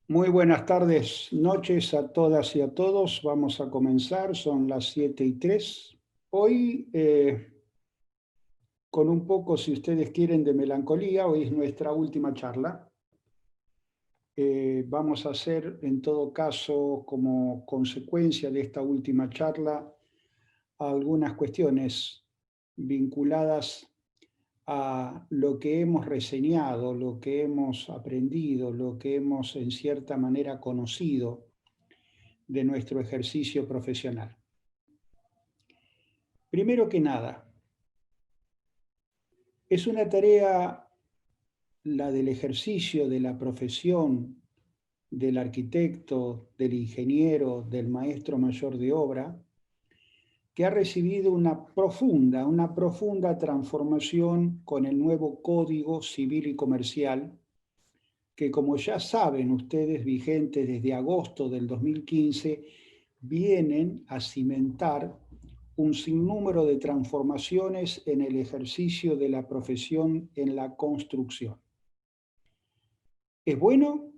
Muy buenas tardes, noches a todas y a todos. Vamos a comenzar, son las 7:03. Hoy, con un poco, si ustedes quieren, de melancolía, hoy es nuestra última charla. Vamos a hacer, en todo caso, como consecuencia de esta última charla, algunas cuestiones vinculadas a lo que hemos reseñado, lo que hemos aprendido, lo que hemos en cierta manera conocido de nuestro ejercicio profesional. Primero que nada, es una tarea, la del ejercicio de la profesión del arquitecto, del ingeniero, del maestro mayor de obra, que ha recibido una profunda transformación con el nuevo Código Civil y Comercial, que, como ya saben ustedes, vigente desde agosto del 2015, vienen a cimentar un sinnúmero de transformaciones en el ejercicio de la profesión en la construcción. ¿Es bueno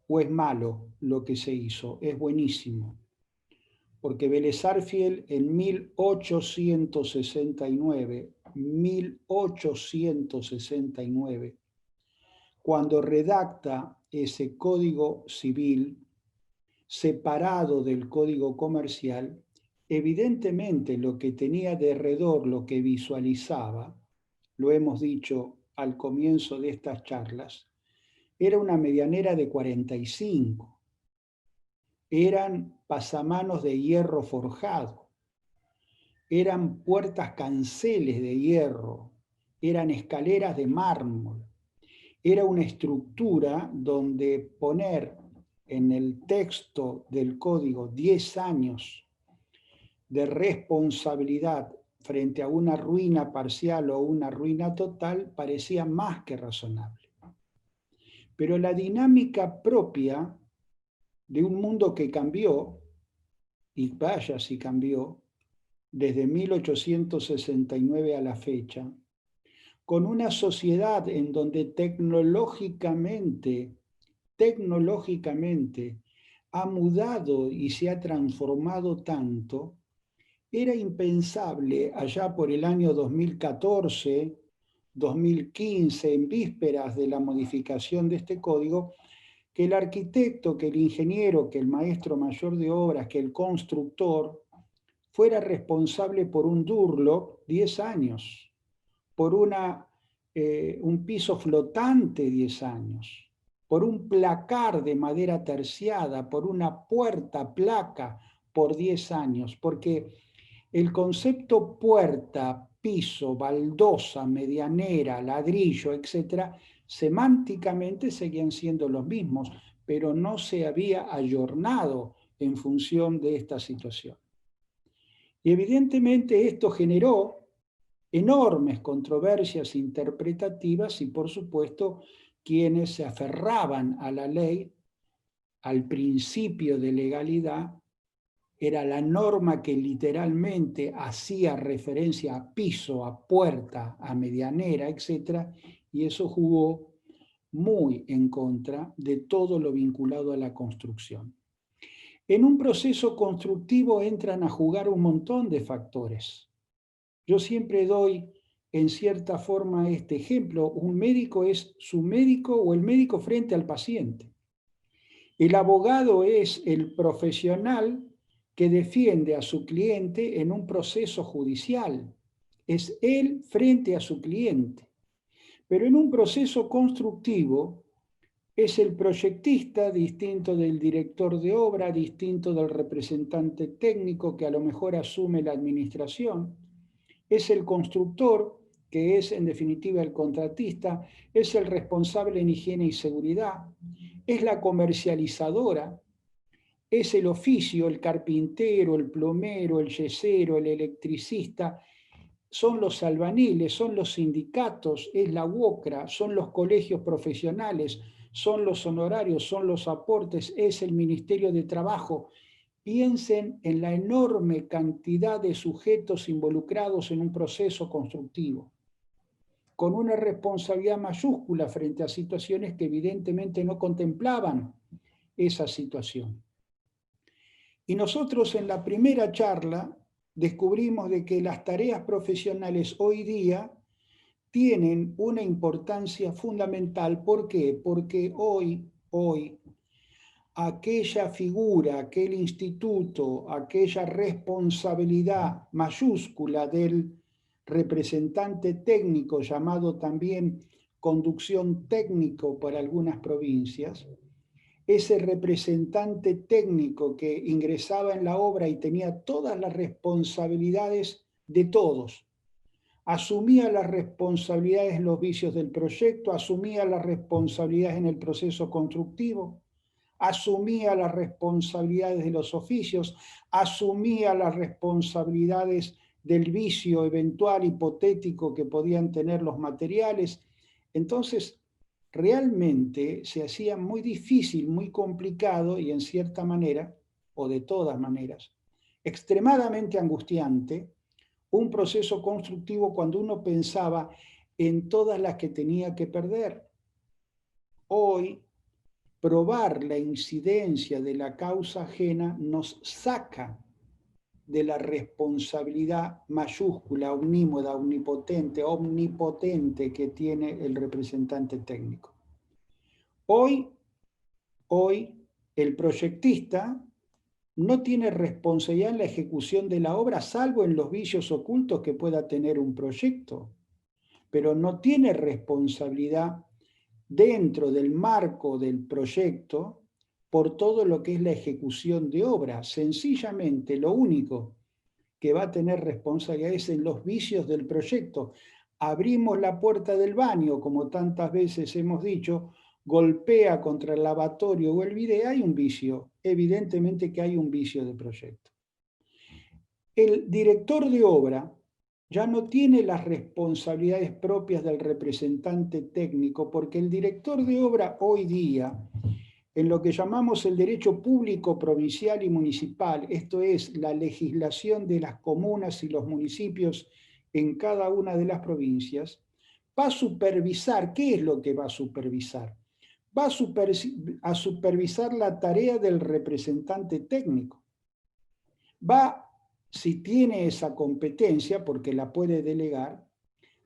o es malo lo que se hizo? Es buenísimo, porque Vélez Sarsfield en 1869, cuando redacta ese Código Civil separado del Código Comercial, evidentemente lo que tenía de alrededor, lo que visualizaba, lo hemos dicho al comienzo de estas charlas, era una medianera de 45. Eran pasamanos de hierro forjado, eran puertas canceles de hierro, eran escaleras de mármol. Era una estructura donde poner en el texto del código 10 años de responsabilidad frente a una ruina parcial o una ruina total parecía más que razonable. Pero la dinámica propia de un mundo que cambió, y vaya si cambió, desde 1869 a la fecha, con una sociedad en donde tecnológicamente ha mudado y se ha transformado tanto, era impensable allá por el año 2014, 2015, en vísperas de la modificación de este código, que el arquitecto, que el ingeniero, que el maestro mayor de obras, que el constructor, fuera responsable por un Durlock 10 años, por un piso flotante 10 años, por un placar de madera terciada, por una puerta placa por 10 años, porque el concepto puerta, piso, baldosa, medianera, ladrillo, etcétera, semánticamente seguían siendo los mismos, pero no se había ayornado en función de esta situación. Y evidentemente esto generó enormes controversias interpretativas y, por supuesto, quienes se aferraban a la ley, al principio de legalidad, era la norma que literalmente hacía referencia a piso, a puerta, a medianera, etc. Y eso jugó muy en contra de todo lo vinculado a la construcción. En un proceso constructivo entran a jugar un montón de factores. Yo siempre doy en cierta forma este ejemplo. Un médico es su médico o el médico frente al paciente. El abogado es el profesional que defiende a su cliente en un proceso judicial. Es él frente a su cliente. Pero en un proceso constructivo es el proyectista, distinto del director de obra, distinto del representante técnico que a lo mejor asume la administración. Es el constructor, que es en definitiva el contratista, es el responsable en higiene y seguridad, es la comercializadora, es el oficio, el carpintero, el plomero, el yesero, el electricista, son los albaniles, son los sindicatos, es la UOCRA, son los colegios profesionales, son los honorarios, son los aportes, es el Ministerio de Trabajo. Piensen en la enorme cantidad de sujetos involucrados en un proceso constructivo. con una responsabilidad mayúscula frente a situaciones que evidentemente no contemplaban esa situación. Y nosotros en la primera charla descubrimos de que las tareas profesionales hoy día tienen una importancia fundamental. ¿Por qué? Porque hoy aquella figura, aquel instituto, aquella responsabilidad mayúscula del representante técnico, llamado también conducción técnico para algunas provincias, ese representante técnico que ingresaba en la obra y tenía todas las responsabilidades de todos, asumía las responsabilidades en los vicios del proyecto, asumía las responsabilidades en el proceso constructivo, asumía las responsabilidades de los oficios, asumía las responsabilidades del vicio eventual hipotético que podían tener los materiales. Entonces, realmente se hacía muy difícil, muy complicado y en cierta manera, o de todas maneras, extremadamente angustiante, un proceso constructivo cuando uno pensaba en todas las que tenía que perder. Hoy, probar la incidencia de la causa ajena nos saca de la responsabilidad mayúscula, omnímoda, omnipotente que tiene el representante técnico. Hoy, el proyectista no tiene responsabilidad en la ejecución de la obra, salvo en los vicios ocultos que pueda tener un proyecto, pero no tiene responsabilidad dentro del marco del proyecto por todo lo que es la ejecución de obra. Sencillamente, lo único que va a tener responsabilidad es en los vicios del proyecto. Abrimos la puerta del baño, como tantas veces hemos dicho, golpea contra el lavatorio o el bidet, hay un vicio. Evidentemente que hay un vicio de proyecto. El director de obra ya no tiene las responsabilidades propias del representante técnico, porque el director de obra hoy día, en lo que llamamos el derecho público provincial y municipal, esto es la legislación de las comunas y los municipios en cada una de las provincias, va a supervisar. ¿Qué es lo que va a supervisar? Va a supervisar la tarea del representante técnico. Va, si tiene esa competencia, porque la puede delegar,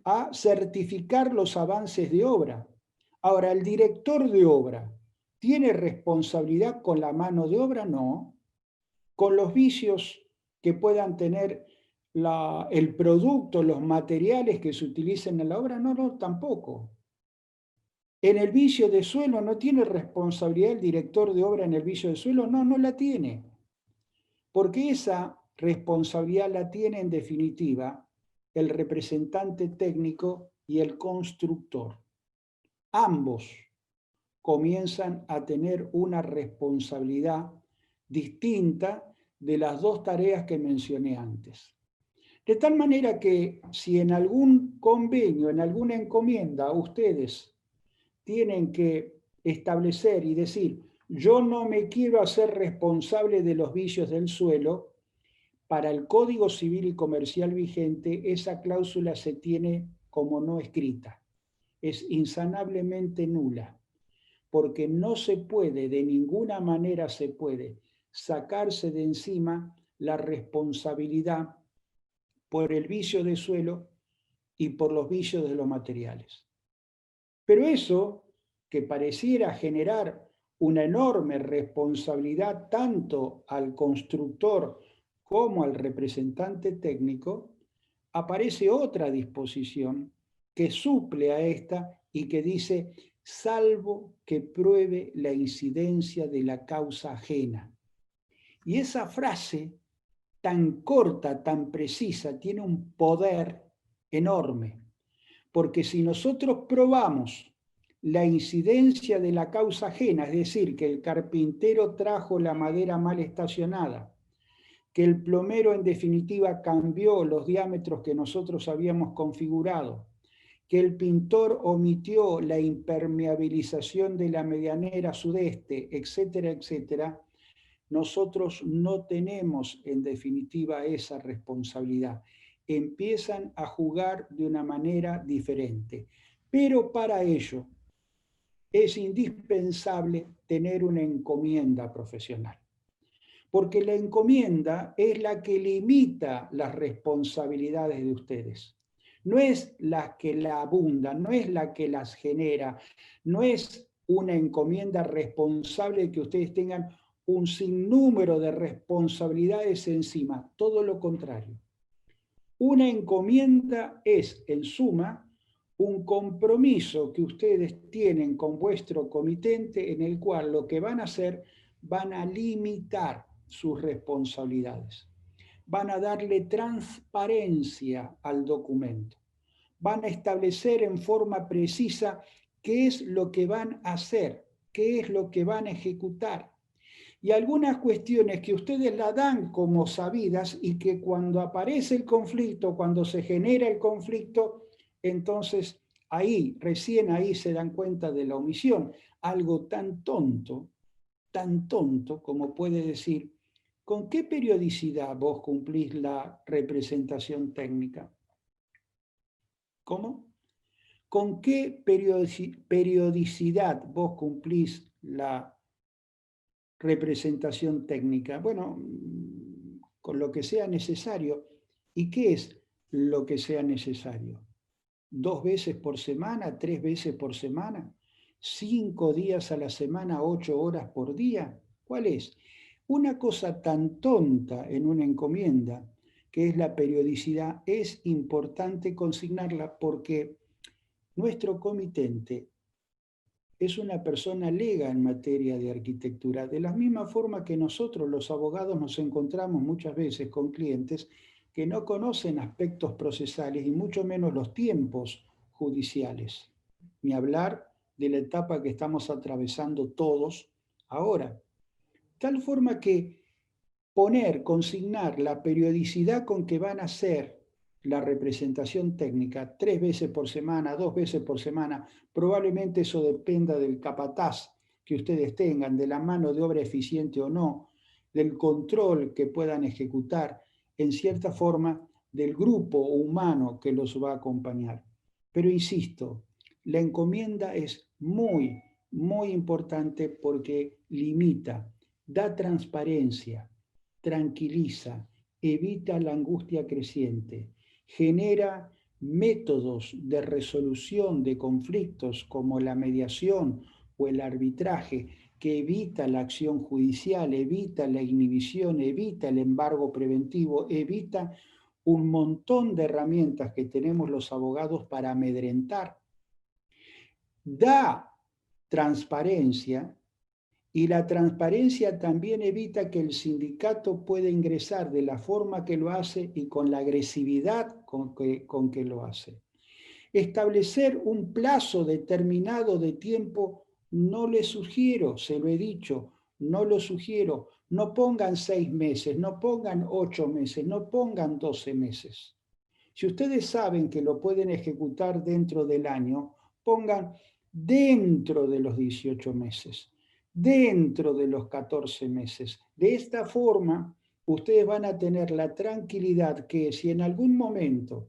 a certificar los avances de obra. Ahora, el director de obra, ¿tiene responsabilidad con la mano de obra? No. ¿Con los vicios que puedan tener el producto, los materiales que se utilicen en la obra? No, no, tampoco. En el vicio de suelo, ¿no tiene responsabilidad el director de obra en el vicio de suelo? No, no la tiene. Porque esa responsabilidad la tiene en definitiva el representante técnico y el constructor. Ambos comienzan a tener una responsabilidad distinta de las dos tareas que mencioné antes. De tal manera que si en algún convenio, en alguna encomienda, ustedes tienen que establecer y decir, yo no me quiero hacer responsable de los vicios del suelo, para el Código Civil y Comercial vigente, esa cláusula se tiene como no escrita. Es insanablemente nula, porque no se puede, de ninguna manera se puede, sacarse de encima la responsabilidad por el vicio de suelo y por los vicios de los materiales. Pero eso, que pareciera generar una enorme responsabilidad tanto al constructor como al representante técnico, aparece otra disposición que suple a esta y que dice, salvo que pruebe la incidencia de la causa ajena. Y esa frase tan corta, tan precisa, tiene un poder enorme, porque si nosotros probamos la incidencia de la causa ajena, es decir, que el carpintero trajo la madera mal estacionada, que el plomero en definitiva cambió los diámetros que nosotros habíamos configurado, que el pintor omitió la impermeabilización de la medianera sudeste, etcétera, etcétera, nosotros no tenemos en definitiva esa responsabilidad. empiezan a jugar de una manera diferente. Pero para ello es indispensable tener una encomienda profesional, porque la encomienda es la que limita las responsabilidades de ustedes. No es la que la abunda, no es la que las genera, no es una encomienda responsable de que ustedes tengan un sinnúmero de responsabilidades encima, todo lo contrario. Una encomienda es, en suma, un compromiso que ustedes tienen con vuestro comitente en el cual lo que van a hacer, van a limitar sus responsabilidades, van a darle transparencia al documento, van a establecer en forma precisa qué es lo que van a hacer, qué es lo que van a ejecutar. Y algunas cuestiones que ustedes la dan como sabidas y que cuando aparece el conflicto, cuando se genera el conflicto, entonces ahí, recién ahí se dan cuenta de la omisión. Algo tan tonto como puede decir, ¿con qué periodicidad vos cumplís la representación técnica? ¿Cómo? ¿Con qué periodicidad vos cumplís la representación técnica? Bueno, con lo que sea necesario. ¿Y qué es lo que sea necesario? ¿2 veces por semana? ¿3 veces por semana? ¿5 días a la semana? ¿8 horas por día? ¿Cuál es? Una cosa tan tonta en una encomienda, que es la periodicidad, es importante consignarla porque nuestro comitente es una persona lega en materia de arquitectura, de la misma forma que nosotros los abogados nos encontramos muchas veces con clientes que no conocen aspectos procesales y mucho menos los tiempos judiciales, ni hablar de la etapa que estamos atravesando todos ahora. Tal forma que consignar la periodicidad con que van a hacer la representación técnica, 3 veces por semana, 2 veces por semana, probablemente eso dependa del capataz que ustedes tengan, de la mano de obra eficiente o no, del control que puedan ejecutar, en cierta forma, del grupo humano que los va a acompañar. Pero insisto, la encomienda es muy importante porque limita, da transparencia, tranquiliza, evita la angustia creciente, genera métodos de resolución de conflictos como la mediación o el arbitraje que evita la acción judicial, evita la inhibición, evita el embargo preventivo, evita un montón de herramientas que tenemos los abogados para amedrentar. Da transparencia. Y la transparencia también evita que el sindicato pueda ingresar de la forma que lo hace y con la agresividad con que lo hace. Establecer un plazo determinado de tiempo no le sugiero, se lo he dicho, no lo sugiero. No pongan 6 meses, no pongan 8 meses, no pongan 12 meses. Si ustedes saben que lo pueden ejecutar dentro del año, pongan dentro de los 18 meses, dentro de los 14 meses. De esta forma, ustedes van a tener la tranquilidad que si en algún momento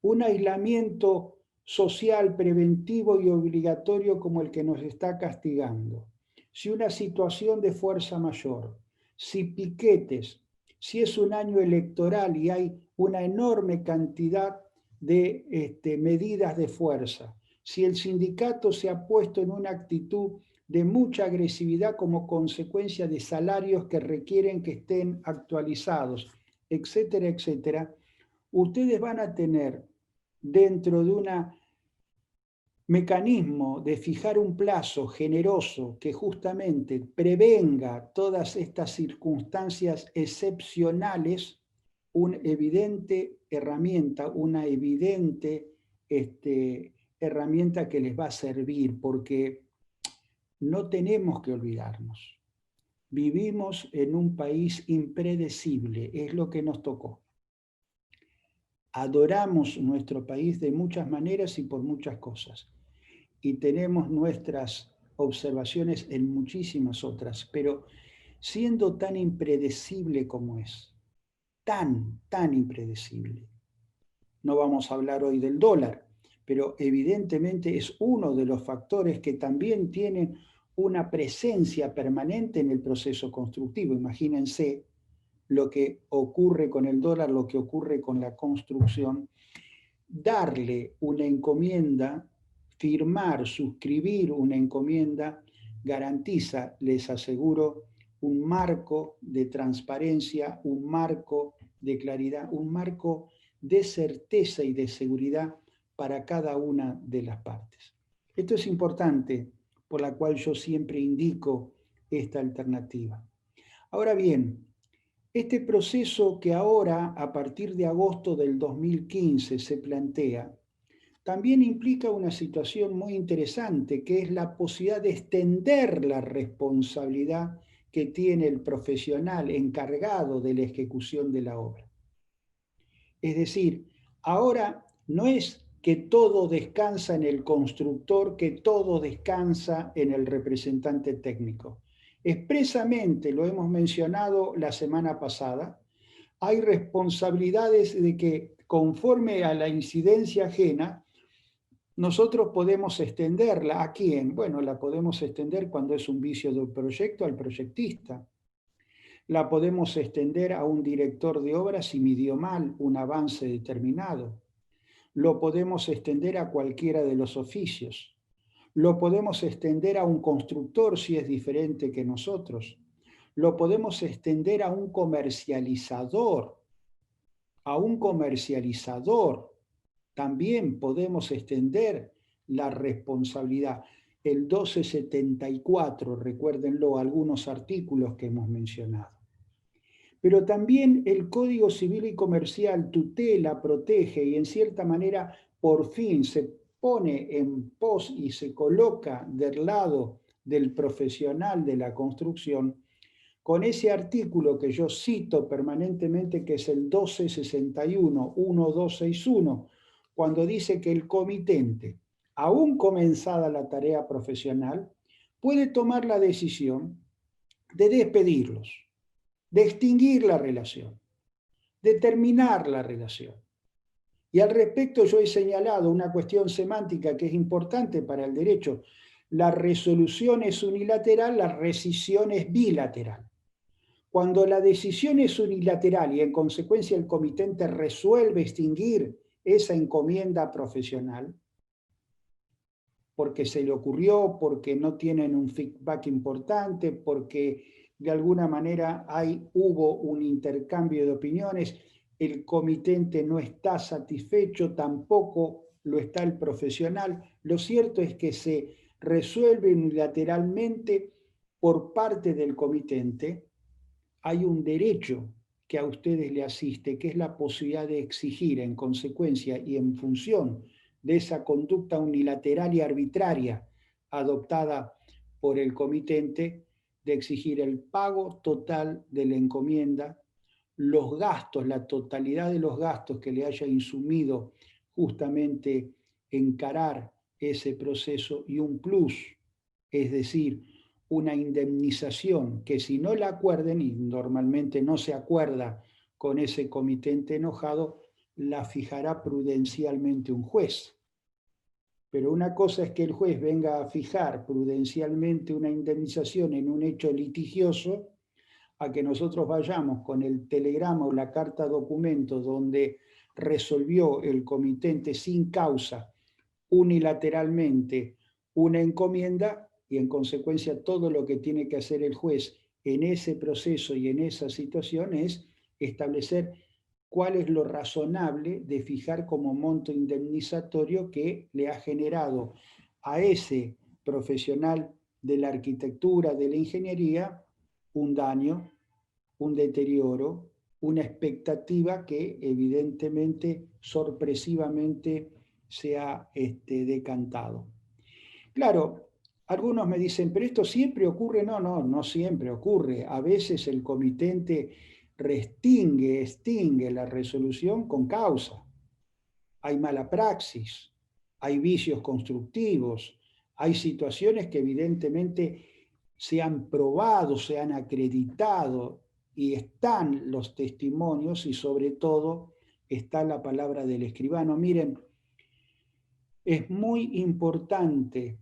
un aislamiento social preventivo y obligatorio como el que nos está castigando, si una situación de fuerza mayor, si piquetes, si es un año electoral y hay una enorme cantidad de medidas de fuerza, si el sindicato se ha puesto en una actitud de mucha agresividad como consecuencia de salarios que requieren que estén actualizados, etcétera, etcétera, ustedes van a tener dentro de un mecanismo de fijar un plazo generoso que justamente prevenga todas estas circunstancias excepcionales, una evidente herramienta, una evidente herramienta que les va a servir, porque no tenemos que olvidarnos. Vivimos en un país impredecible, es lo que nos tocó. Adoramos nuestro país de muchas maneras y por muchas cosas. Y tenemos nuestras observaciones en muchísimas otras, pero siendo tan impredecible como es, tan impredecible, No vamos a hablar hoy del dólar, pero evidentemente es uno de los factores que también tienen una presencia permanente en el proceso constructivo. Imagínense lo que ocurre con el dólar, lo que ocurre con la construcción. Darle una encomienda, firmar, suscribir una encomienda, garantiza, les aseguro, un marco de transparencia, un marco de claridad, un marco de certeza y de seguridad para cada una de las partes. Esto es importante, por la cual yo siempre indico esta alternativa. Ahora bien, este proceso que ahora, a partir de agosto del 2015, se plantea, también implica una situación muy interesante, que es la posibilidad de extender la responsabilidad que tiene el profesional encargado de la ejecución de la obra. Es decir, ahora no es que todo descansa en el constructor, que todo descansa en el representante técnico. Expresamente, lo hemos mencionado la semana pasada, hay responsabilidades de que conforme a la incidencia ajena, nosotros podemos extenderla. ¿A quién? Bueno, la podemos extender cuando es un vicio de un proyecto al proyectista. La podemos extender a un director de obra si midió mal un avance determinado. Lo podemos extender a cualquiera de los oficios. Lo podemos extender a un constructor si es diferente que nosotros. Lo podemos extender a un comercializador. A un comercializador también podemos extender la responsabilidad. El 1274, recuérdenlo, algunos artículos que hemos mencionado. Pero también el Código Civil y Comercial tutela, protege y en cierta manera por fin se pone en pos y se coloca del lado del profesional de la construcción con ese artículo que yo cito permanentemente, que es el 1261, 1261, cuando dice que el comitente, aún comenzada la tarea profesional, puede tomar la decisión de despedirlos, de extinguir la relación, de terminar la relación. Y al respecto yo he señalado una cuestión semántica que es importante para el derecho. La resolución es unilateral, la rescisión es bilateral. Cuando la decisión es unilateral y en consecuencia el comitente resuelve extinguir esa encomienda profesional, porque se le ocurrió, porque no tienen un feedback importante, porque de alguna manera hubo un intercambio de opiniones, el comitente no está satisfecho, tampoco lo está el profesional. Lo cierto es que se resuelve unilateralmente por parte del comitente. Hay un derecho que a ustedes le asiste, que es la posibilidad de exigir en consecuencia y en función de esa conducta unilateral y arbitraria adoptada por el comitente, de exigir el pago total de la encomienda, los gastos, la totalidad de los gastos que le haya insumido justamente encarar ese proceso y un plus, es decir, una indemnización que si no la acuerden, y normalmente no se acuerda con ese comitente enojado, la fijará prudencialmente un juez. Pero una cosa es que el juez venga a fijar prudencialmente una indemnización en un hecho litigioso, a que nosotros vayamos con el telegrama o la carta documento donde resolvió el comitente sin causa unilateralmente una encomienda y en consecuencia todo lo que tiene que hacer el juez en ese proceso y en esa situación es establecer cuál es lo razonable de fijar como monto indemnizatorio que le ha generado a ese profesional de la arquitectura, de la ingeniería, un daño, un deterioro, una expectativa que evidentemente, sorpresivamente, se ha decantado. Claro, algunos me dicen, pero esto siempre ocurre. No, no, no siempre ocurre. A veces el comitente extingue la resolución con causa. Hay mala praxis, hay vicios constructivos, hay situaciones que evidentemente se han probado, se han acreditado y están los testimonios y sobre todo está la palabra del escribano. Miren, es muy importante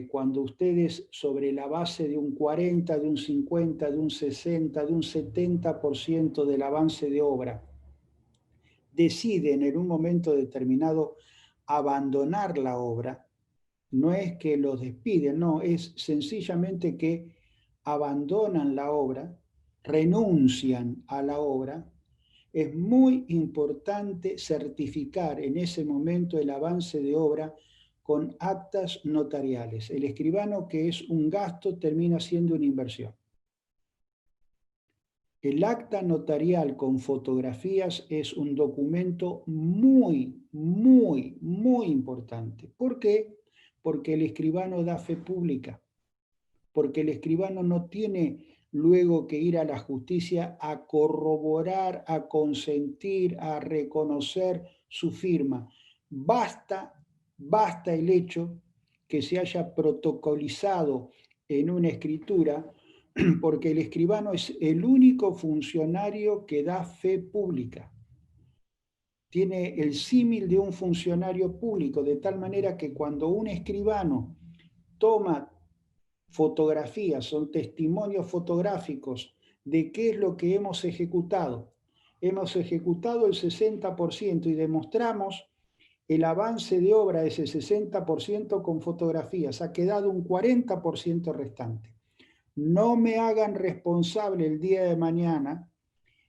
cuando ustedes sobre la base de un 40, de un 50, de un 60, de un 70% del avance de obra, deciden en un momento determinado abandonar la obra. No es que los despiden, no, es sencillamente que abandonan la obra, renuncian a la obra. Es muy importante certificar en ese momento el avance de obra con actas notariales. El escribano, que es un gasto, termina siendo una inversión. El acta notarial con fotografías es un documento muy, muy, muy importante. ¿Por qué? Porque el escribano da fe pública, porque el escribano no tiene luego que ir a la justicia a corroborar, a consentir, a reconocer su firma. Basta el hecho que se haya protocolizado en una escritura, porque el escribano es el único funcionario que da fe pública. Tiene el símil de un funcionario público, de tal manera que cuando un escribano toma fotografías, son testimonios fotográficos de qué es lo que hemos ejecutado. Hemos ejecutado el 60% y demostramos el avance de obra de ese 60% con fotografías. Ha quedado un 40% restante. No me hagan responsable el día de mañana,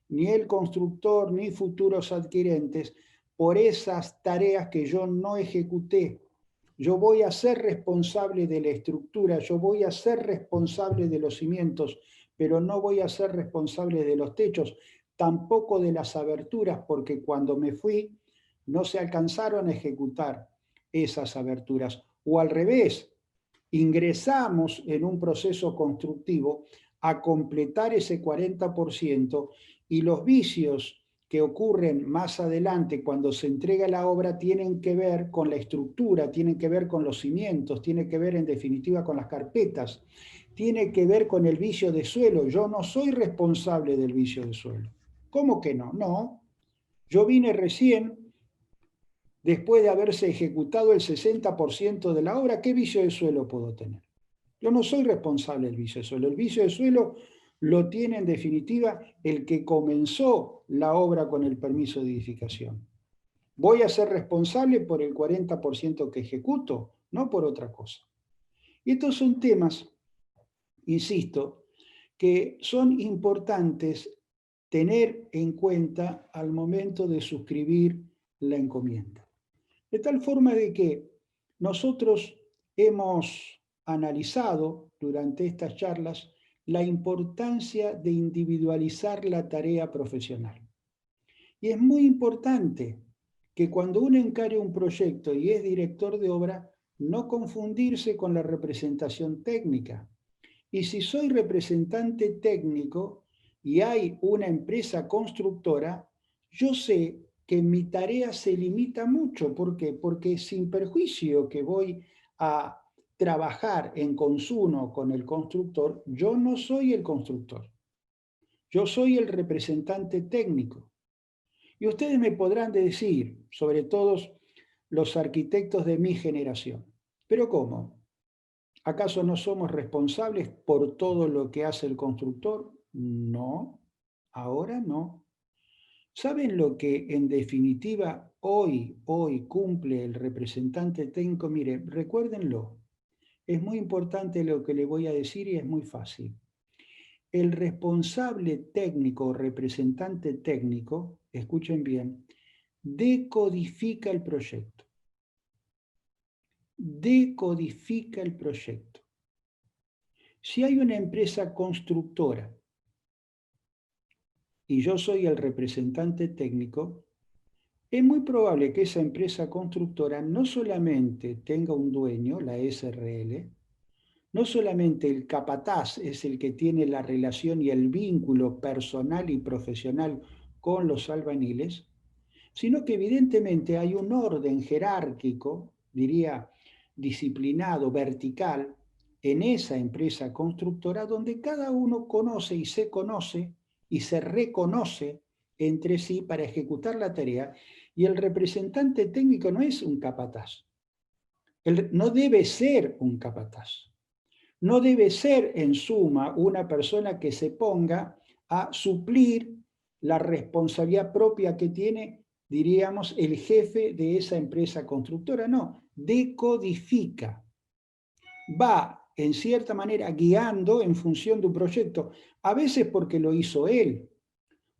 ni el constructor, ni futuros adquirentes, por esas tareas que yo no ejecuté. Yo voy a ser responsable de la estructura, yo voy a ser responsable de los cimientos, pero no voy a ser responsable de los techos, tampoco de las aberturas, porque cuando me fui no se alcanzaron a ejecutar esas aberturas. O al revés, ingresamos en un proceso constructivo a completar ese 40% y los vicios que ocurren más adelante cuando se entrega la obra tienen que ver con la estructura, tienen que ver con los cimientos, tienen que ver en definitiva con las carpetas, tiene que ver con el vicio de suelo. Yo no soy responsable del vicio de suelo. ¿Cómo que no? No. Yo vine recién, después de haberse ejecutado el 60% de la obra, ¿qué vicio de suelo puedo tener? Yo no soy responsable del vicio de suelo. El vicio de suelo lo tiene en definitiva el que comenzó la obra con el permiso de edificación. Voy a ser responsable por el 40% que ejecuto, no por otra cosa. Y estos son temas, insisto, que son importantes tener en cuenta al momento de suscribir la encomienda. De tal forma de que nosotros hemos analizado durante estas charlas la importancia de individualizar la tarea profesional. Y es muy importante que cuando uno encare un proyecto y es director de obra, no confundirse con la representación técnica. Y si soy representante técnico y hay una empresa constructora, yo sé que mi tarea se limita mucho. ¿Por qué? Porque sin perjuicio que voy a trabajar en consumo con el constructor, yo no soy el constructor. Yo soy el representante técnico. Y ustedes me podrán decir, sobre todo los arquitectos de mi generación, ¿pero cómo? ¿Acaso no somos responsables por todo lo que hace el constructor? No, ahora no. ¿Saben lo que en definitiva hoy cumple el representante técnico? Mire, recuérdenlo. Es muy importante lo que le voy a decir y es muy fácil. El responsable técnico o representante técnico, escuchen bien, decodifica el proyecto. Decodifica el proyecto. Si hay una empresa constructora y yo soy el representante técnico, es muy probable que esa empresa constructora no solamente tenga un dueño, la SRL, no solamente el capataz es el que tiene la relación y el vínculo personal y profesional con los albañiles, sino que evidentemente hay un orden jerárquico, diría disciplinado, vertical, en esa empresa constructora donde cada uno conoce y se reconoce entre sí para ejecutar la tarea, y el representante técnico no es un capataz. No debe ser un capataz. No debe ser, en suma, una persona que se ponga a suplir la responsabilidad propia que tiene, diríamos, el jefe de esa empresa constructora. No, decodifica. Va, en cierta manera, guiando en función de un proyecto, a veces porque lo hizo él,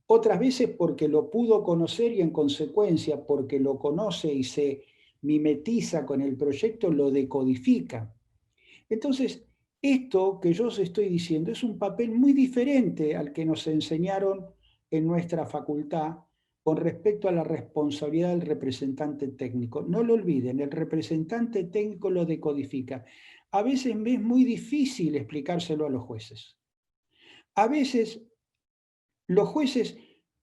otras veces porque lo pudo conocer y en consecuencia, porque lo conoce y se mimetiza con el proyecto, lo decodifica. Entonces, esto que yo os estoy diciendo es un papel muy diferente al que nos enseñaron en nuestra facultad con respecto a la responsabilidad del representante técnico. No lo olviden, el representante técnico lo decodifica. A veces es muy difícil explicárselo a los jueces. A veces los jueces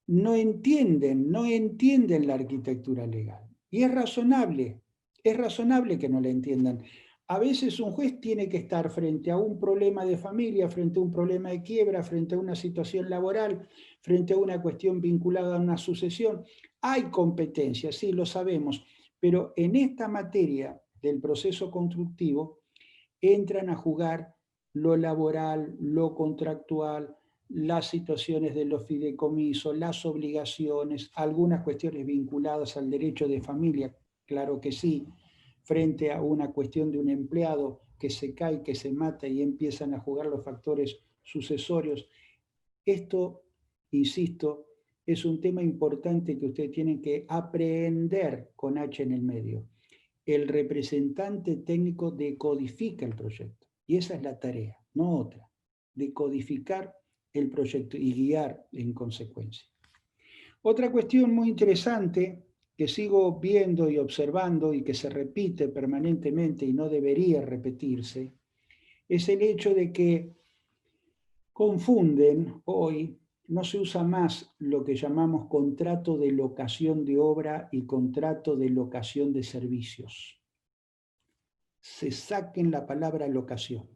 no entienden la arquitectura legal. Y es razonable que no la entiendan. A veces un juez tiene que estar frente a un problema de familia, frente a un problema de quiebra, frente a una situación laboral, frente a una cuestión vinculada a una sucesión. Hay competencias, sí, lo sabemos, pero en esta materia del proceso constructivo entran a jugar lo laboral, lo contractual, las situaciones de los fideicomisos, las obligaciones, algunas cuestiones vinculadas al derecho de familia, claro que sí, frente a una cuestión de un empleado que se cae, que se mata y empiezan a jugar los factores sucesorios. Esto, insisto, es un tema importante que ustedes tienen que aprender con H en el medio. El representante técnico decodifica el proyecto y esa es la tarea, no otra, decodificar el proyecto y guiar en consecuencia. Otra cuestión muy interesante que sigo viendo y observando y que se repite permanentemente y no debería repetirse, es el hecho de que confunden hoy, no se usa más lo que llamamos contrato de locación de obra y contrato de locación de servicios. Se saquen la palabra locación.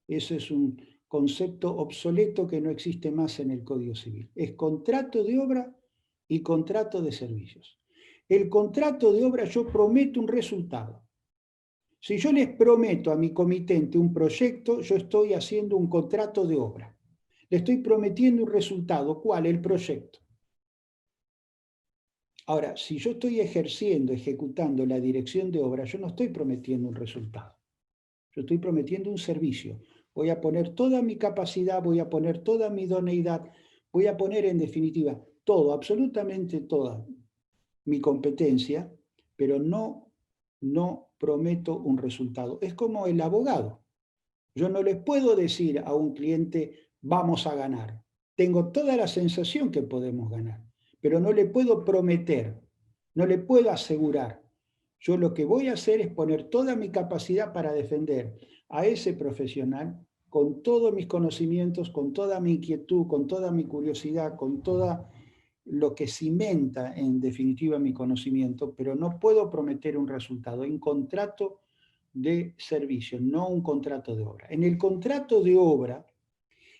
Ese es un concepto obsoleto que no existe más en el Código Civil. Es contrato de obra y contrato de servicios. El contrato de obra yo prometo un resultado. Si yo les prometo a mi comitente un proyecto, yo estoy haciendo un contrato de obra. Le estoy prometiendo un resultado. ¿Cuál? El proyecto. Ahora, si yo estoy ejecutando la dirección de obra, yo no estoy prometiendo un resultado. Yo estoy prometiendo un servicio. Voy a poner toda mi capacidad, voy a poner toda mi idoneidad, voy a poner en definitiva todo, absolutamente toda mi competencia, pero no prometo un resultado. Es como el abogado. Yo no les puedo decir a un cliente, vamos a ganar. Tengo toda la sensación que podemos ganar, pero no le puedo prometer, no le puedo asegurar. Yo lo que voy a hacer es poner toda mi capacidad para defender a ese profesional con todos mis conocimientos, con toda mi inquietud, con toda mi curiosidad, con todo lo que cimenta en definitiva mi conocimiento, pero no puedo prometer un resultado. En contrato de servicio, no un contrato de obra. En el contrato de obra,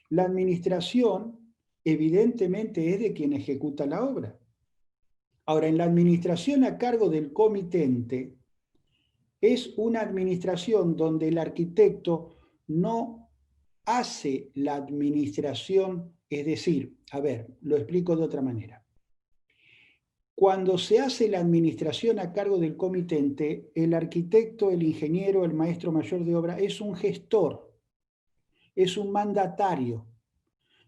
la administración evidentemente es de quien ejecuta la obra. Ahora, en la administración a cargo del comitente, es una administración donde el arquitecto no hace la administración, es decir, a ver, lo explico de otra manera. Cuando se hace la administración a cargo del comitente, el arquitecto, el ingeniero, el maestro mayor de obra es un gestor, es un mandatario.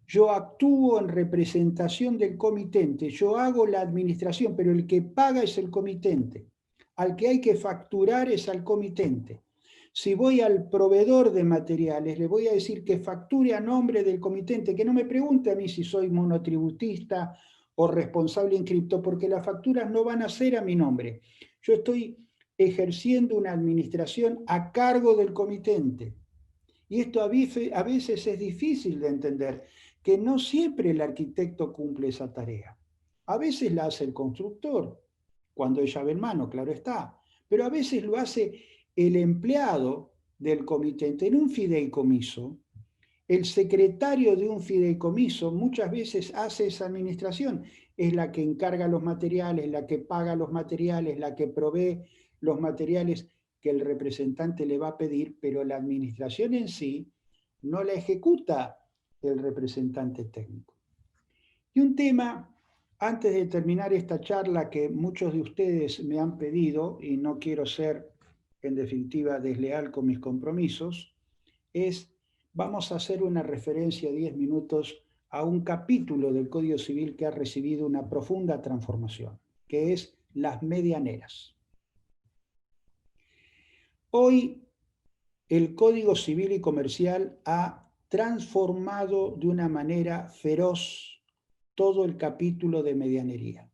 Yo actúo en representación del comitente, yo hago la administración, pero el que paga es el comitente. Al que hay que facturar es al comitente. Si voy al proveedor de materiales, le voy a decir que facture a nombre del comitente, que no me pregunte a mí si soy monotributista o responsable inscripto, porque las facturas no van a ser a mi nombre. Yo estoy ejerciendo una administración a cargo del comitente. Y esto a veces es difícil de entender, que no siempre el arquitecto cumple esa tarea. A veces la hace el constructor, cuando es llave en mano, claro está, pero a veces lo hace el empleado del comitente en un fideicomiso. El secretario de un fideicomiso muchas veces hace esa administración. es la que encarga los materiales, la que paga los materiales, la que provee los materiales que el representante le va a pedir, pero la administración en sí no la ejecuta el representante técnico. Y un tema, antes de terminar esta charla, que muchos de ustedes me han pedido, y no quiero ser, en definitiva, desleal con mis compromisos, es, vamos a hacer una referencia 10 minutos a un capítulo del Código Civil que ha recibido una profunda transformación, que es las medianeras. Hoy el Código Civil y Comercial ha transformado de una manera feroz todo el capítulo de medianería.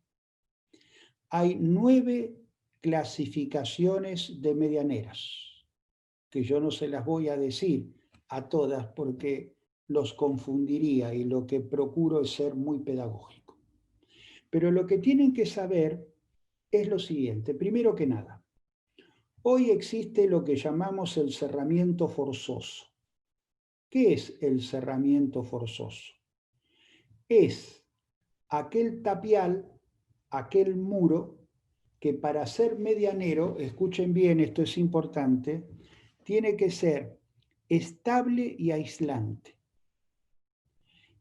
Hay 9 clasificaciones de medianeras, que yo no se las voy a decir a todas porque los confundiría y lo que procuro es ser muy pedagógico. Pero lo que tienen que saber es lo siguiente. Primero que nada, hoy existe lo que llamamos el cerramiento forzoso. ¿Qué es el cerramiento forzoso? Es aquel tapial, aquel muro que para ser medianero, escuchen bien, esto es importante, tiene que ser estable y aislante.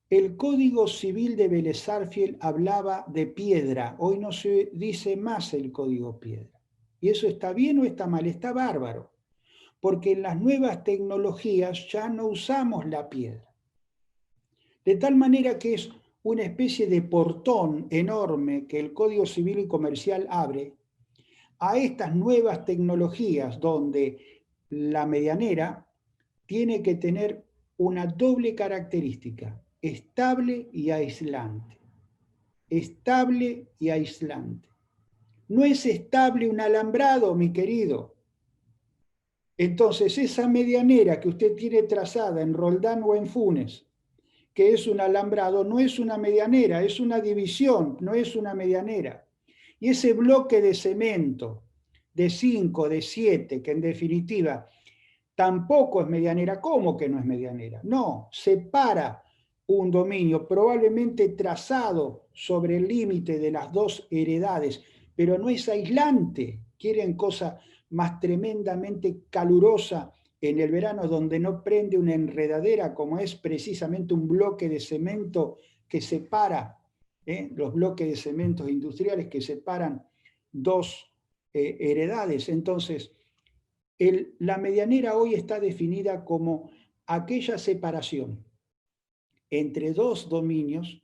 El Código Civil de Vélez Sarsfield hablaba de piedra, hoy no se dice más el Código Piedra. ¿Y eso está bien o está mal? Está bárbaro, porque en las nuevas tecnologías ya no usamos la piedra. De tal manera que es una especie de portón enorme que el Código Civil y Comercial abre a estas nuevas tecnologías donde la medianera tiene que tener una doble característica, estable y aislante. Estable y aislante. No es estable un alambrado, mi querido. Entonces, esa medianera que usted tiene trazada en Roldán o en Funes, que es un alambrado, no es una medianera, es una división, no es una medianera. Y ese bloque de cemento de 5, de 7, que en definitiva tampoco es medianera, ¿cómo que no es medianera? No, separa un dominio probablemente trazado sobre el límite de las dos heredades, pero no es aislante. Quieren cosa más tremendamente calurosa en el verano donde no prende una enredadera como es precisamente un bloque de cemento que separa, los bloques de cementos industriales que separan dos heredades. Entonces, la medianera hoy está definida como aquella separación entre dos dominios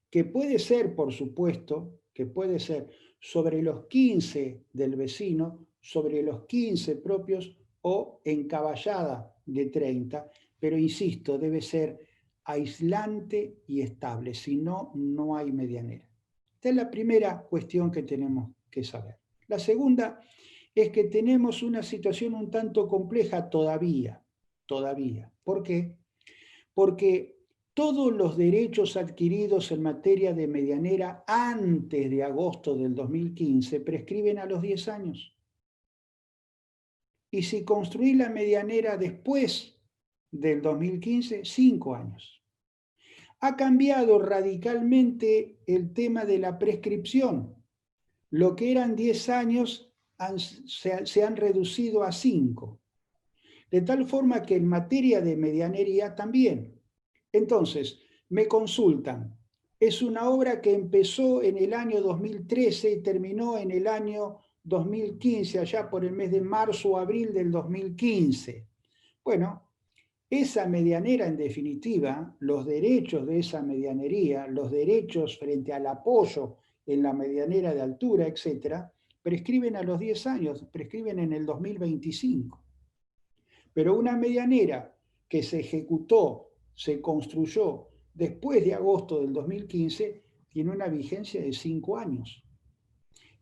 que puede ser, por supuesto, que puede ser sobre los 15 del vecino, sobre los 15 propios o encaballada de 30, pero insisto, debe ser aislante y estable, si no, no hay medianera. Esta es la primera cuestión que tenemos que saber. La segunda es que tenemos una situación un tanto compleja todavía. ¿Por qué? Porque todos los derechos adquiridos en materia de medianera antes de agosto del 2015 prescriben a los 10 años. Y si construí la medianera después del 2015, 5 años. Ha cambiado radicalmente el tema de la prescripción. Lo que eran 10 años se han reducido a 5. De tal forma que en materia de medianería también. Entonces, me consultan, es una obra que empezó en el año 2013 y terminó en el año 2015, allá por el mes de marzo o abril del 2015. Bueno, esa medianera, en definitiva, los derechos de esa medianería, los derechos frente al apoyo en la medianera de altura, etcétera, prescriben a los 10 años, prescriben en el 2025. Pero una medianera que se ejecutó, se construyó después de agosto del 2015, tiene una vigencia de 5 años.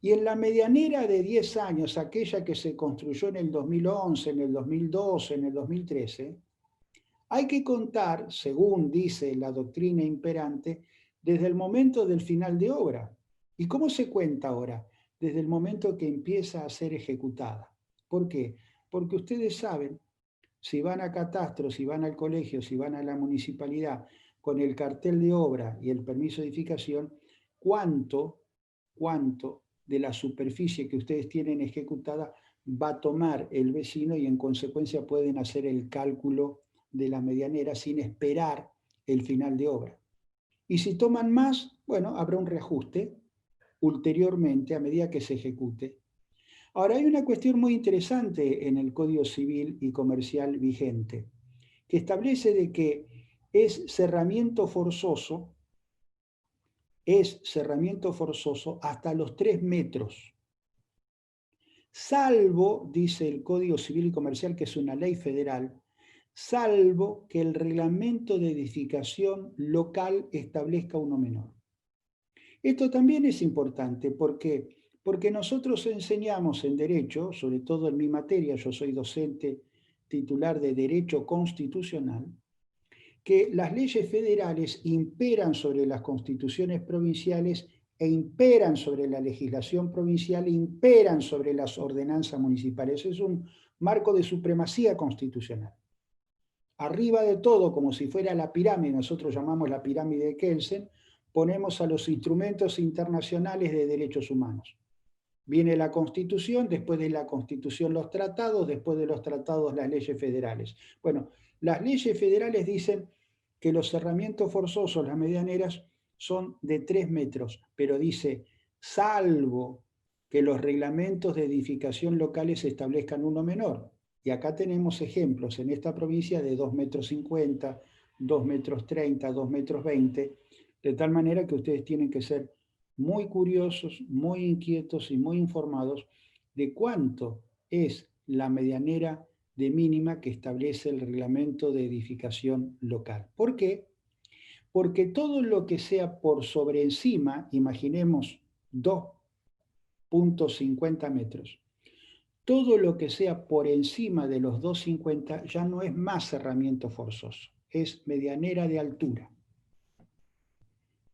Y en la medianera de 10 años, aquella que se construyó en el 2011, en el 2012, en el 2013, hay que contar, según dice la doctrina imperante, desde el momento del final de obra. ¿Y cómo se cuenta ahora? Desde el momento que empieza a ser ejecutada. ¿Por qué? Porque ustedes saben, si van a catastro, si van al colegio, si van a la municipalidad con el cartel de obra y el permiso de edificación, cuánto de la superficie que ustedes tienen ejecutada va a tomar el vecino y en consecuencia pueden hacer el cálculo de la medianera sin esperar el final de obra. Y si toman más, bueno, habrá un reajuste ulteriormente a medida que se ejecute. Ahora, hay una cuestión muy interesante en el Código Civil y Comercial vigente, que establece de que es cerramiento forzoso hasta los 3 metros. Salvo, dice el Código Civil y Comercial, que es una ley federal, salvo que el reglamento de edificación local establezca uno menor. Esto también es importante porque nosotros enseñamos en Derecho, sobre todo en mi materia, yo soy docente titular de Derecho Constitucional, que las leyes federales imperan sobre las constituciones provinciales e imperan sobre la legislación provincial, imperan sobre las ordenanzas municipales. Es un marco de supremacía constitucional. Arriba de todo, como si fuera la pirámide, nosotros llamamos la pirámide de Kelsen, ponemos a los instrumentos internacionales de derechos humanos. Viene la Constitución, después de la Constitución los tratados, después de los tratados las leyes federales. Bueno, las leyes federales dicen que los cerramientos forzosos, las medianeras, son de 3 metros, pero dice, salvo que los reglamentos de edificación locales establezcan uno menor. Y acá tenemos ejemplos en esta provincia de 2,50 metros, 2,30 metros, 2,20 metros, de tal manera que ustedes tienen que ser muy curiosos, muy inquietos y muy informados de cuánto es la medianera de mínima que establece el reglamento de edificación local. ¿Por qué? Porque todo lo que sea por sobre encima, imaginemos 2,50 metros, todo lo que sea por encima de los 2,50 ya no es más cerramiento forzoso, es medianera de altura.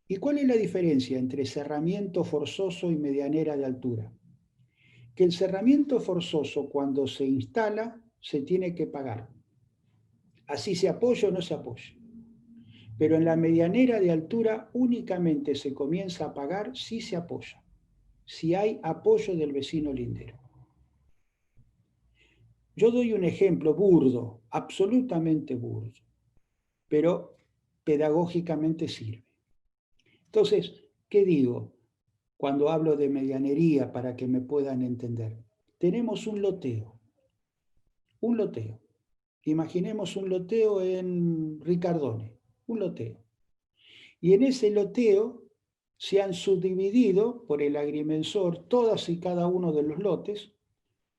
¿Y cuál es la diferencia entre cerramiento forzoso y medianera de altura? Que el cerramiento forzoso cuando se instala se tiene que pagar. Así se apoya o no se apoya. Pero en la medianera de altura únicamente se comienza a pagar si se apoya, si hay apoyo del vecino lindero. Yo doy un ejemplo burdo, absolutamente burdo, pero pedagógicamente sirve. Entonces, ¿qué digo cuando hablo de medianería para que me puedan entender? Tenemos un loteo. Imaginemos un loteo en Ricardone, un loteo. Y en ese loteo se han subdividido por el agrimensor todas y cada uno de los lotes.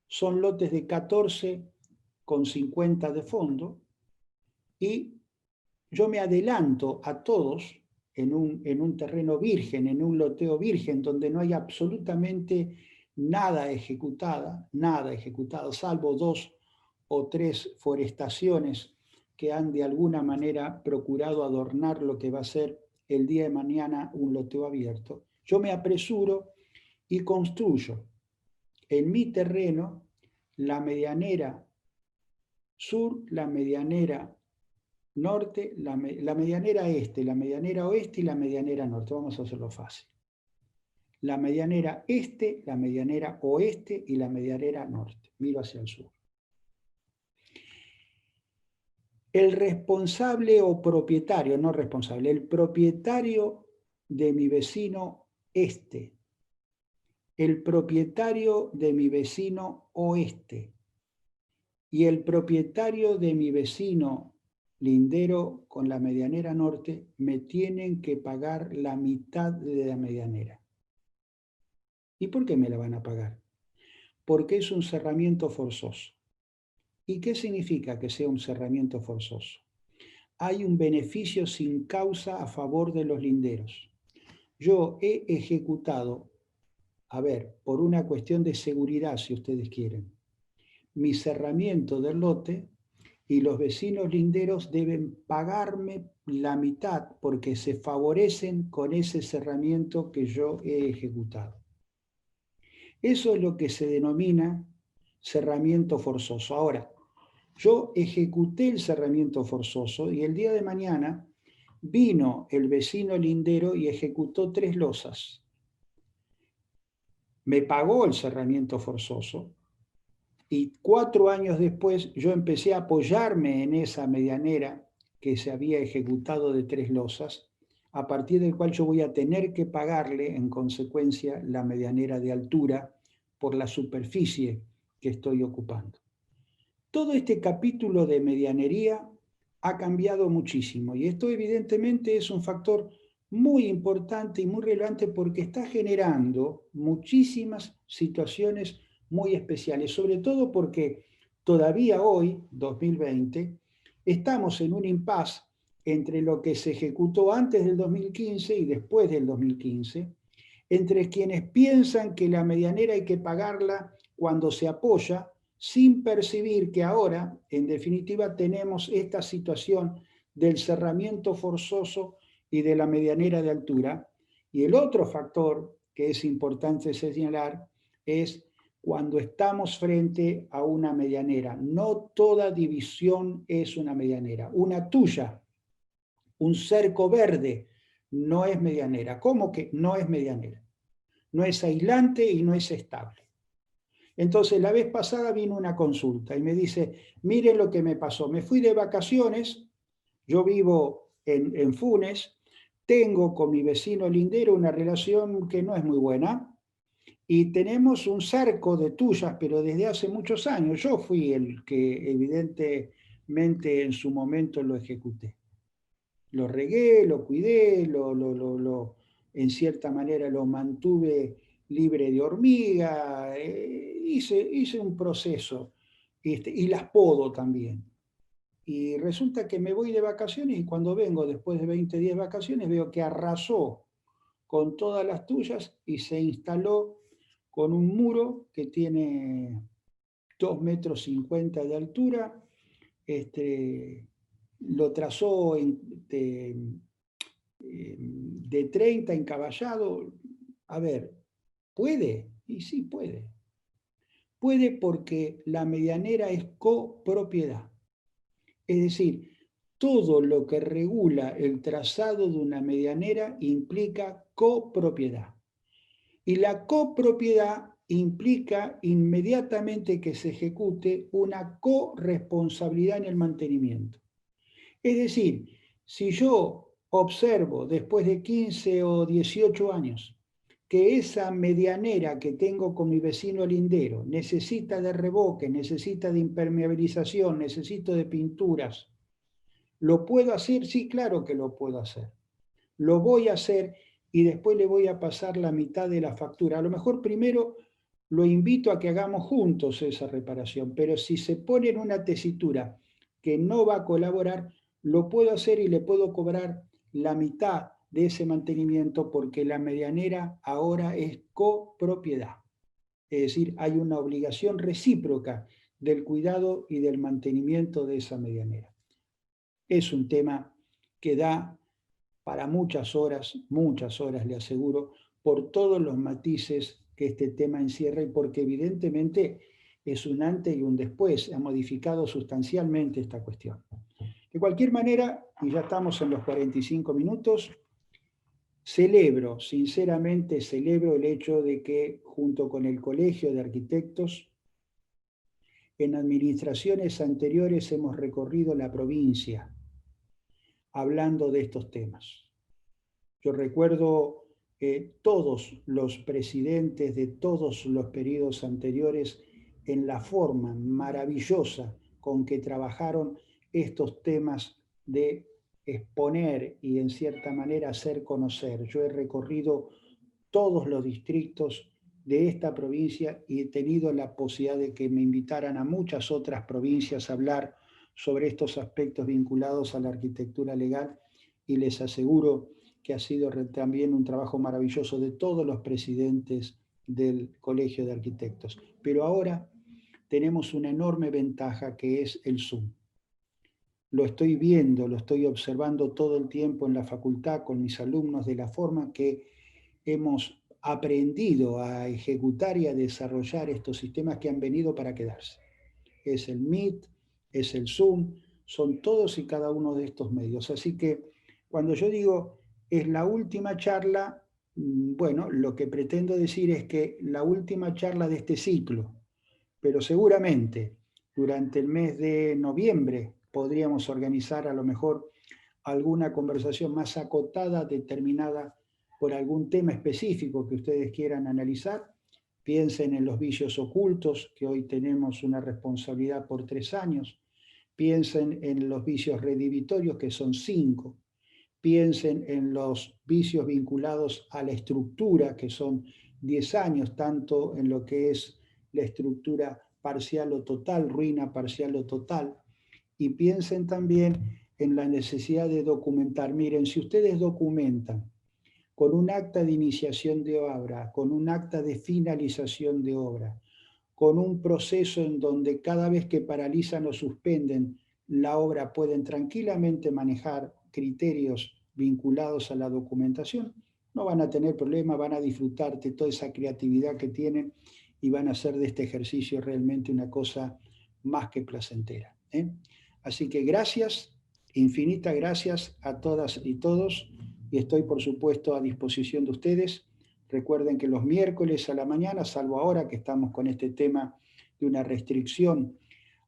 Son lotes de 14,50 de fondo y yo me adelanto a todos en un terreno virgen, en un loteo virgen, donde no hay absolutamente nada ejecutado, salvo 2 o 3 forestaciones que han de alguna manera procurado adornar lo que va a ser el día de mañana un loteo abierto. Yo me apresuro y construyo en mi terreno la medianera sur, la medianera norte, la medianera este, la medianera oeste y la medianera norte. Vamos a hacerlo fácil. La medianera este, la medianera oeste y la medianera norte. Miro hacia el sur. El responsable o propietario, no responsable, el propietario de mi vecino este, el propietario de mi vecino oeste y el propietario de mi vecino lindero con la medianera norte me tienen que pagar la mitad de la medianera. ¿Y por qué me la van a pagar? Porque es un cerramiento forzoso. ¿Y qué significa que sea un cerramiento forzoso? Hay un beneficio sin causa a favor de los linderos. Yo he ejecutado, por una cuestión de seguridad, si ustedes quieren, mi cerramiento del lote y los vecinos linderos deben pagarme la mitad porque se favorecen con ese cerramiento que yo he ejecutado. Eso es lo que se denomina cerramiento forzoso. Ahora, yo ejecuté el cerramiento forzoso y el día de mañana Vino el vecino lindero y ejecutó 3 losas. Me pagó el cerramiento forzoso y 4 años después yo empecé a apoyarme en esa medianera que se había ejecutado de 3 losas, a partir del cual yo voy a tener que pagarle en consecuencia la medianera de altura por la superficie que estoy ocupando. Todo este capítulo de medianería ha cambiado muchísimo y esto evidentemente es un factor muy importante y muy relevante porque está generando muchísimas situaciones muy especiales, sobre todo porque todavía hoy, 2020, estamos en un impasse entre lo que se ejecutó antes del 2015 y después del 2015, entre quienes piensan que la medianera hay que pagarla cuando se apoya, sin percibir que ahora, en definitiva, tenemos esta situación del cerramiento forzoso y de la medianera de altura. Y el otro factor que es importante señalar es cuando estamos frente a una medianera. No toda división es una medianera. Una tuya, un cerco verde, no es medianera. ¿Cómo que no es medianera? No es aislante y no es estable. Entonces, la vez pasada vino una consulta y me dice, miren lo que me pasó. Me fui de vacaciones, yo vivo en Funes, tengo con mi vecino lindero una relación que no es muy buena y tenemos un cerco de tuyas, pero desde hace muchos años. Yo fui el que evidentemente en su momento lo ejecuté. Lo regué, lo cuidé, en cierta manera lo mantuve libre de hormiga, hice un proceso y las podo también. Y resulta que me voy de vacaciones y cuando vengo después de 20 días de vacaciones veo que arrasó con todas las tuyas y se instaló con un muro que tiene 2,50 metros de altura, lo trazó de 30 encaballado. A ver, ¿puede? Y sí puede. Puede porque la medianera es copropiedad. Es decir, todo lo que regula el trazado de una medianera implica copropiedad. Y la copropiedad implica inmediatamente que se ejecute una corresponsabilidad en el mantenimiento. Es decir, si yo observo después de 15 o 18 años que esa medianera que tengo con mi vecino lindero necesita de revoque, necesita de impermeabilización, necesito de pinturas, ¿lo puedo hacer? Sí, claro que lo puedo hacer. Lo voy a hacer y después le voy a pasar la mitad de la factura. A lo mejor primero lo invito a que hagamos juntos esa reparación, pero si se pone en una tesitura que no va a colaborar, lo puedo hacer y le puedo cobrar la mitad de ese mantenimiento porque la medianera ahora es copropiedad. Es decir, hay una obligación recíproca del cuidado y del mantenimiento de esa medianera. Es un tema que da para muchas horas, le aseguro, por todos los matices que este tema encierra y porque evidentemente es un antes y un después, ha modificado sustancialmente esta cuestión. De cualquier manera, y ya estamos en los 45 minutos, sinceramente celebro el hecho de que junto con el Colegio de Arquitectos, en administraciones anteriores hemos recorrido la provincia hablando de estos temas. Yo recuerdo todos los presidentes de todos los periodos anteriores en la forma maravillosa con que trabajaron estos temas de exponer y en cierta manera hacer conocer. Yo he recorrido todos los distritos de esta provincia y he tenido la posibilidad de que me invitaran a muchas otras provincias a hablar sobre estos aspectos vinculados a la arquitectura legal y les aseguro que ha sido también un trabajo maravilloso de todos los presidentes del Colegio de Arquitectos. Pero ahora tenemos una enorme ventaja que es el Zoom. Lo estoy viendo, lo estoy observando todo el tiempo en la facultad con mis alumnos de la forma que hemos aprendido a ejecutar y a desarrollar estos sistemas que han venido para quedarse. Es el Meet, es el Zoom, son todos y cada uno de estos medios. Así que Cuando yo digo es la última charla, bueno, lo que pretendo decir es que la última charla de este ciclo, pero seguramente durante el mes de noviembre podríamos organizar a lo mejor alguna conversación más acotada, determinada por algún tema específico que ustedes quieran analizar. Piensen en los vicios ocultos, que hoy tenemos una responsabilidad por 3 años. Piensen en los vicios redivitorios, que son 5. Piensen en los vicios vinculados a la estructura, que son 10 años, tanto en lo que es la estructura parcial o total, ruina parcial o total. Y piensen también en la necesidad de documentar. Miren, si ustedes documentan con un acta de iniciación de obra, con un acta de finalización de obra, con un proceso en donde cada vez que paralizan o suspenden la obra pueden tranquilamente manejar criterios vinculados a la documentación, no van a tener problema, van a disfrutar de toda esa creatividad que tienen y van a hacer de este ejercicio realmente una cosa más que placentera. Así que gracias, infinitas gracias a todas y todos, y estoy por supuesto a disposición de ustedes. Recuerden que los miércoles a la mañana, salvo ahora que estamos con este tema de una restricción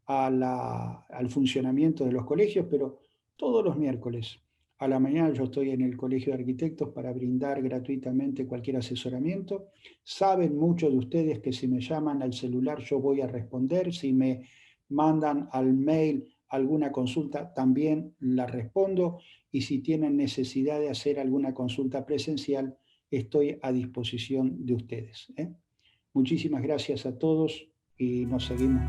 al funcionamiento de los colegios, pero todos los miércoles a la mañana yo estoy en el Colegio de Arquitectos para brindar gratuitamente cualquier asesoramiento. Saben muchos de ustedes que si me llaman al celular yo voy a responder, si me mandan al mail alguna consulta también la respondo, y si tienen necesidad de hacer alguna consulta presencial, estoy a disposición de ustedes. Muchísimas gracias a todos y nos seguimos.